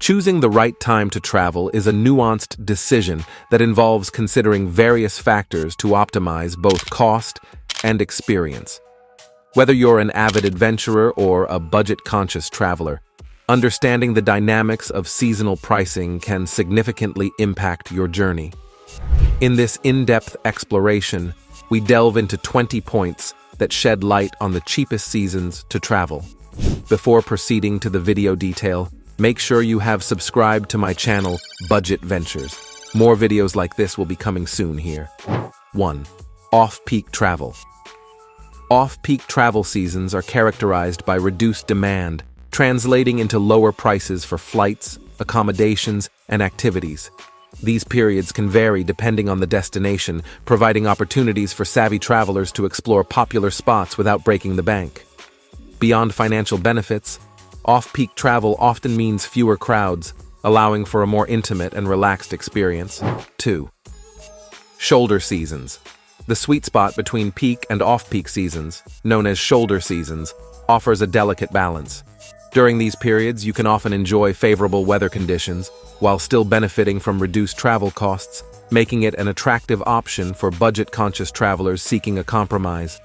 Choosing the right time to travel is a nuanced decision that involves considering various factors to optimize both cost and experience. Whether you're an avid adventurer or a budget-conscious traveler, understanding the dynamics of seasonal pricing can significantly impact your journey. In this in-depth exploration, we delve into 20 points that shed light on the cheapest seasons to travel. Before proceeding to the video detail, make sure you have subscribed to my channel, Budget Ventures. More videos like this will be coming soon here. 1. Off-peak travel. Off-peak travel seasons are characterized by reduced demand, translating into lower prices for flights, accommodations, and activities. These periods can vary depending on the destination, providing opportunities for savvy travelers to explore popular spots without breaking the bank. Beyond financial benefits, off-peak travel often means fewer crowds, allowing for a more intimate and relaxed experience. 2. Shoulder seasons. The sweet spot between peak and off-peak seasons, known as shoulder seasons, offers a delicate balance. During these periods, you can often enjoy favorable weather conditions, while still benefiting from reduced travel costs, making it an attractive option for budget-conscious travelers seeking a compromise.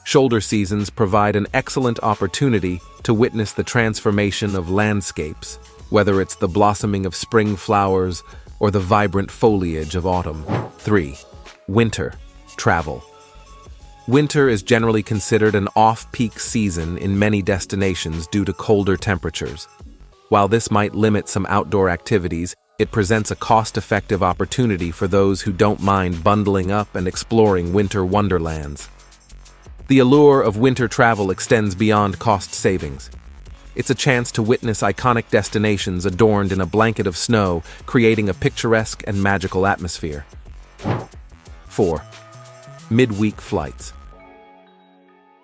Shoulder seasons provide an excellent opportunity to witness the transformation of landscapes, whether it's the blossoming of spring flowers or the vibrant foliage of autumn. 3. Winter travel. Winter is generally considered an off-peak season in many destinations due to colder temperatures. While this might limit some outdoor activities, it presents a cost-effective opportunity for those who don't mind bundling up and exploring winter wonderlands. The allure of winter travel extends beyond cost savings. It's a chance to witness iconic destinations adorned in a blanket of snow, creating a picturesque and magical atmosphere. 4. Midweek flights.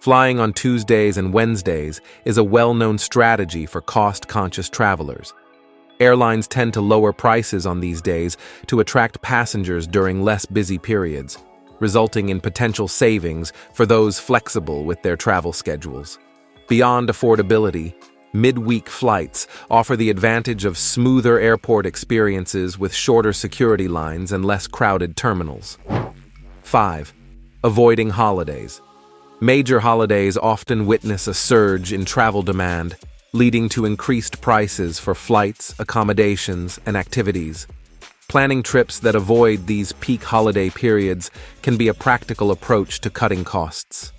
Flying on Tuesdays and Wednesdays is a well-known strategy for cost-conscious travelers. Airlines tend to lower prices on these days to attract passengers during less busy periods, resulting in potential savings for those flexible with their travel schedules. Beyond affordability, midweek flights offer the advantage of smoother airport experiences with shorter security lines and less crowded terminals. 5. Avoiding holidays. Major holidays often witness a surge in travel demand, leading to increased prices for flights, accommodations, and activities. Planning trips that avoid these peak holiday periods can be a practical approach to cutting costs.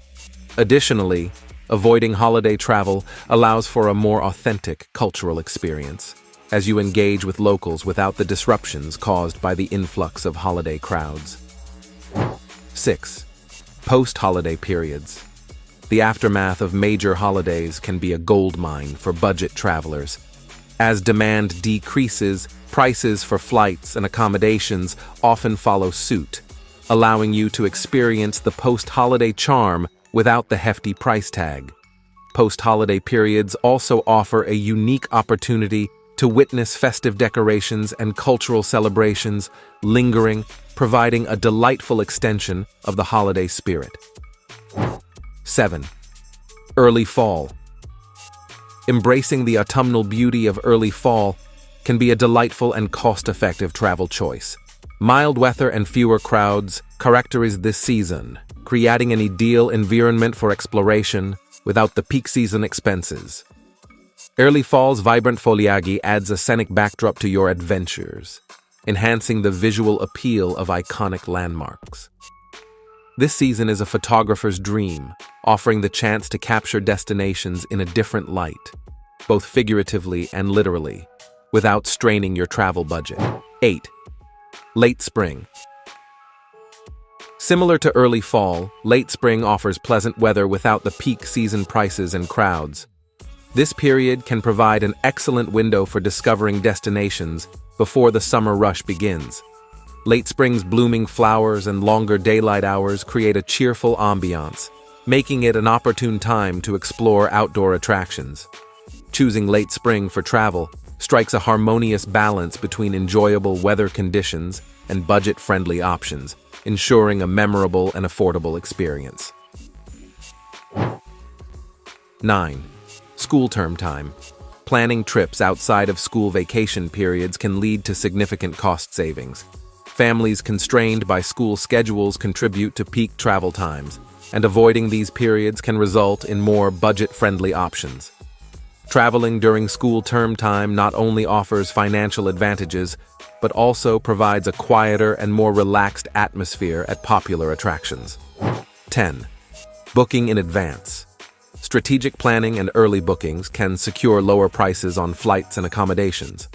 Additionally, avoiding holiday travel allows for a more authentic cultural experience, as you engage with locals without the disruptions caused by the influx of holiday crowds. 6. Post-holiday periods. The aftermath of major holidays can be a goldmine for budget travelers. As demand decreases, prices for flights and accommodations often follow suit, allowing you to experience the post-holiday charm without the hefty price tag. Post-holiday periods also offer a unique opportunity to witness festive decorations and cultural celebrations lingering, providing a delightful extension of the holiday spirit. 7. Early fall. Embracing the autumnal beauty of early fall can be a delightful and cost-effective travel choice. Mild weather and fewer crowds characterize this season, creating an ideal environment for exploration without the peak season expenses. Early fall's vibrant foliage adds a scenic backdrop to your adventures, enhancing the visual appeal of iconic landmarks. This season is a photographer's dream, offering the chance to capture destinations in a different light, both figuratively and literally, without straining your travel budget. 8. Late spring. Similar to early fall, late spring offers pleasant weather without the peak season prices and crowds. This period can provide an excellent window for discovering destinations before the summer rush begins. Late spring's blooming flowers and longer daylight hours create a cheerful ambiance, making it an opportune time to explore outdoor attractions. Choosing late spring for travel strikes a harmonious balance between enjoyable weather conditions and budget-friendly options, ensuring a memorable and affordable experience. 9. School term time. Planning trips outside of school vacation periods can lead to significant cost savings. Families constrained by school schedules contribute to peak travel times, and avoiding these periods can result in more budget-friendly options. Traveling during school term time not only offers financial advantages, but also provides a quieter and more relaxed atmosphere at popular attractions. 10. Booking in advance. Strategic planning and early bookings can secure lower prices on flights and accommodations.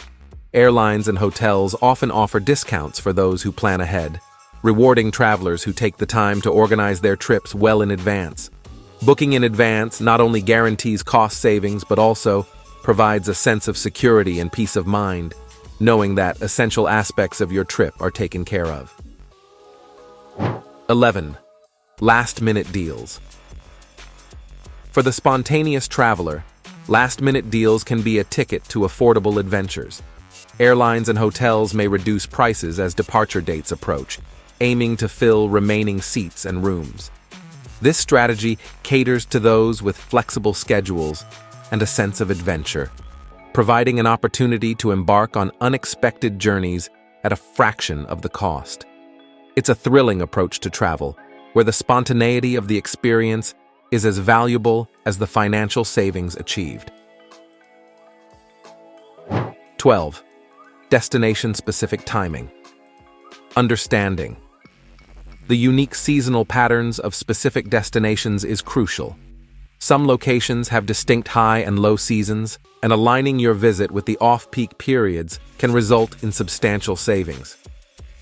Airlines and hotels often offer discounts for those who plan ahead, rewarding travelers who take the time to organize their trips well in advance. Booking in advance not only guarantees cost savings but also provides a sense of security and peace of mind, knowing that essential aspects of your trip are taken care of. 11. Last-minute deals. For the spontaneous traveler, last-minute deals can be a ticket to affordable adventures. Airlines and hotels may reduce prices as departure dates approach, aiming to fill remaining seats and rooms. This strategy caters to those with flexible schedules and a sense of adventure, providing an opportunity to embark on unexpected journeys at a fraction of the cost. It's a thrilling approach to travel, where the spontaneity of the experience is as valuable as the financial savings achieved. 12. Destination-specific timing. Understanding the unique seasonal patterns of specific destinations is crucial. Some locations have distinct high and low seasons, and aligning your visit with the off-peak periods can result in substantial savings.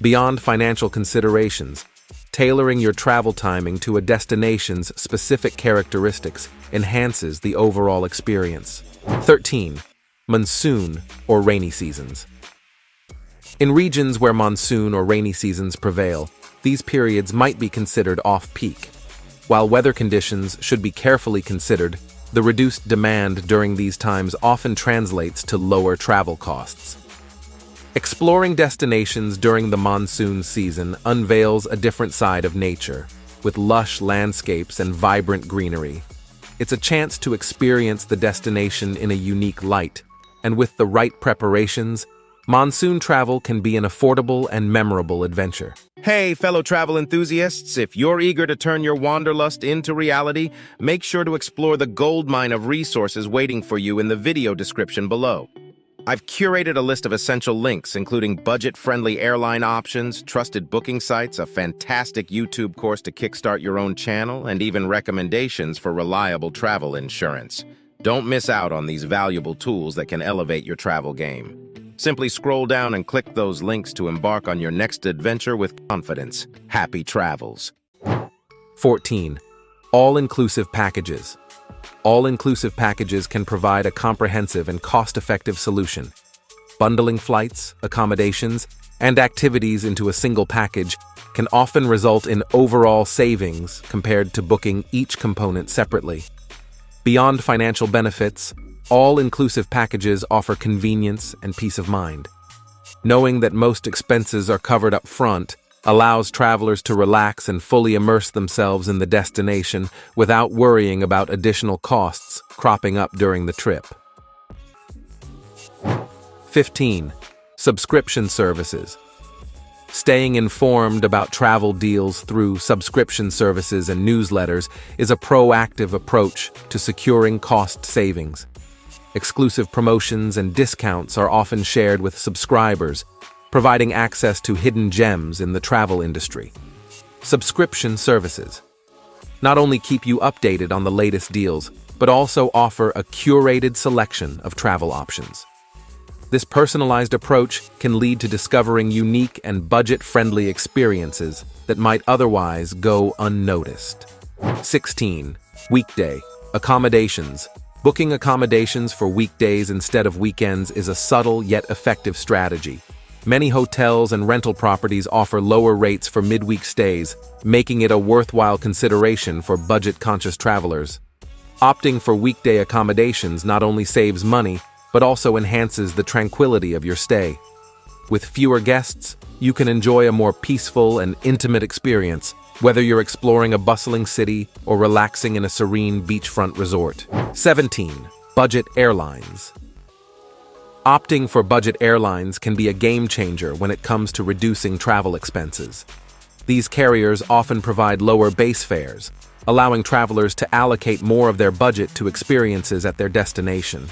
Beyond financial considerations, tailoring your travel timing to a destination's specific characteristics enhances the overall experience. 13. Monsoon or rainy seasons. In regions where monsoon or rainy seasons prevail, these periods might be considered off-peak. While weather conditions should be carefully considered, the reduced demand during these times often translates to lower travel costs. Exploring destinations during the monsoon season unveils a different side of nature, with lush landscapes and vibrant greenery. It's a chance to experience the destination in a unique light, and with the right preparations, monsoon travel can be an affordable and memorable adventure. Hey, fellow travel enthusiasts, if you're eager to turn your wanderlust into reality, make sure to explore the goldmine of resources waiting for you in the video description below. I've curated a list of essential links, including budget-friendly airline options, trusted booking sites, a fantastic YouTube course to kickstart your own channel, and even recommendations for reliable travel insurance. Don't miss out on these valuable tools that can elevate your travel game. Simply scroll down and click those links to embark on your next adventure with confidence. Happy travels. 14. All-inclusive packages. All-inclusive packages can provide a comprehensive and cost-effective solution. Bundling flights, accommodations, and activities into a single package can often result in overall savings compared to booking each component separately. Beyond financial benefits, all-inclusive packages offer convenience and peace of mind. Knowing that most expenses are covered up front allows travelers to relax and fully immerse themselves in the destination without worrying about additional costs cropping up during the trip. 15. Subscription services. Staying informed about travel deals through subscription services and newsletters is a proactive approach to securing cost savings. Exclusive promotions and discounts are often shared with subscribers, providing access to hidden gems in the travel industry. Subscription services not only keep you updated on the latest deals, but also offer a curated selection of travel options. This personalized approach can lead to discovering unique and budget-friendly experiences that might otherwise go unnoticed. 16. Weekday accommodations. Booking accommodations for weekdays instead of weekends is a subtle yet effective strategy. Many hotels and rental properties offer lower rates for midweek stays, making it a worthwhile consideration for budget-conscious travelers. Opting for weekday accommodations not only saves money, but also enhances the tranquility of your stay. With fewer guests, you can enjoy a more peaceful and intimate experience, whether you're exploring a bustling city or relaxing in a serene beachfront resort. 17. Budget airlines. Opting for budget airlines can be a game changer when it comes to reducing travel expenses. These carriers often provide lower base fares, allowing travelers to allocate more of their budget to experiences at their destination.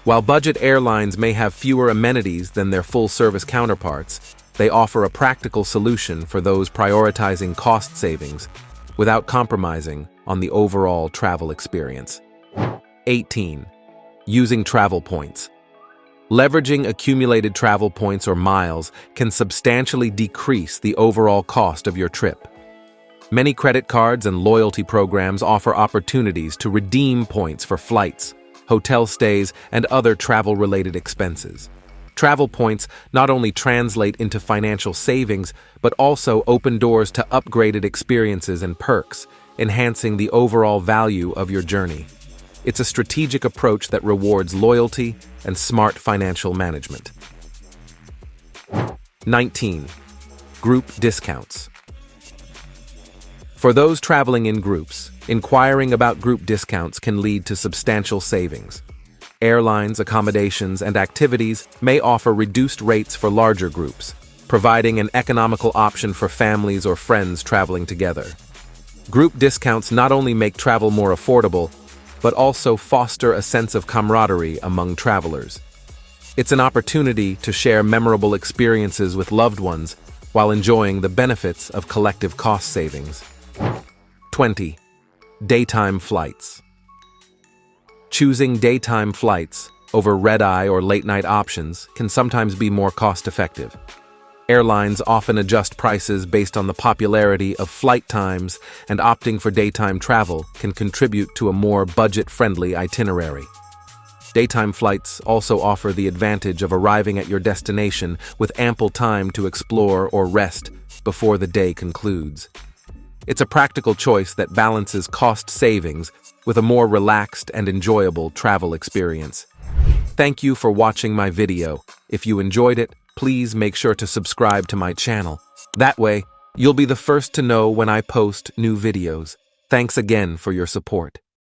While budget airlines may have fewer amenities than their full-service counterparts, they offer a practical solution for those prioritizing cost savings without compromising on the overall travel experience. 18. Using travel points. Leveraging accumulated travel points or miles can substantially decrease the overall cost of your trip. Many credit cards and loyalty programs offer opportunities to redeem points for flights, hotel stays, and other travel-related expenses. Travel points not only translate into financial savings, but also open doors to upgraded experiences and perks, enhancing the overall value of your journey. It's a strategic approach that rewards loyalty and smart financial management. 19. Group discounts. For those traveling in groups, inquiring about group discounts can lead to substantial savings. Airlines, accommodations, and activities may offer reduced rates for larger groups, providing an economical option for families or friends traveling together. Group discounts not only make travel more affordable, but also foster a sense of camaraderie among travelers. It's an opportunity to share memorable experiences with loved ones while enjoying the benefits of collective cost savings. 20. Daytime flights. Choosing daytime flights over red-eye or late-night options can sometimes be more cost-effective. Airlines often adjust prices based on the popularity of flight times, and opting for daytime travel can contribute to a more budget-friendly itinerary. Daytime flights also offer the advantage of arriving at your destination with ample time to explore or rest before the day concludes. It's a practical choice that balances cost savings with a more relaxed and enjoyable travel experience. Thank you for watching my video. If you enjoyed it, please make sure to subscribe to my channel. That way, you'll be the first to know when I post new videos. Thanks again for your support.